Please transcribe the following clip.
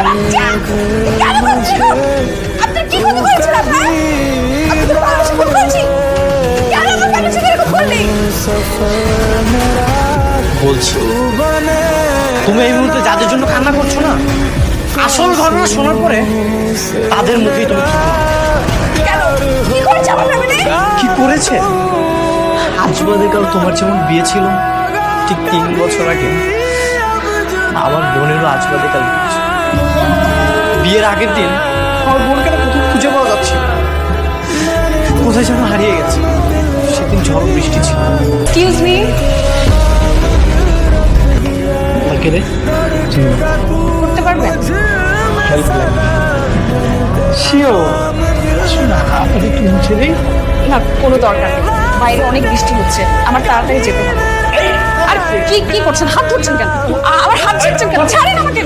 বাচ্চা! কেন বলছি গো? আপনার কি ক্ষতি করেছেন আপনার? আপনি তো ভালোবাসা ক্ষতি করেছি। কেন আমার বাবার সাথে এরকম করলি? বলছি তুমি এই মুহূর্তে যাদের জন্য কান্না করছো না, আসল ঘটনা শোনার পরে তাদের মুখেই তুমি কেন? কি করেছে আমার ফ্যামিলি? কি করেছে। আজ বাদে কাল তোমার যেমন বিয়ে ছিল, ঠিক 3 বছর আগে আমার বোনেরও আজ বাদে কাল বিয়ে ছিল। বিয়ের আগের দিন আমার বোনকে না কোথাও খুঁজে পাওয়া যাচ্ছিল না। কোথায় যেন হারিয়ে গেছে। সেদিন ঝড় বৃষ্টি ছিল। এক্সকিউজ মি, তাকে রে করতে পারবেন? হেল্প লাগে শিও শোনা আপনি একটু মুছে দিই। না, কোনো দরকার নেই। বাইরে অনেক বৃষ্টি হচ্ছে, আমার তাড়াতাড়ি যেতে হবে। আর কি কি করছেন? হাত ধরছেন কেন? আমার হাত ছেড়েছেন কেন? ছাড়েন আমাকে।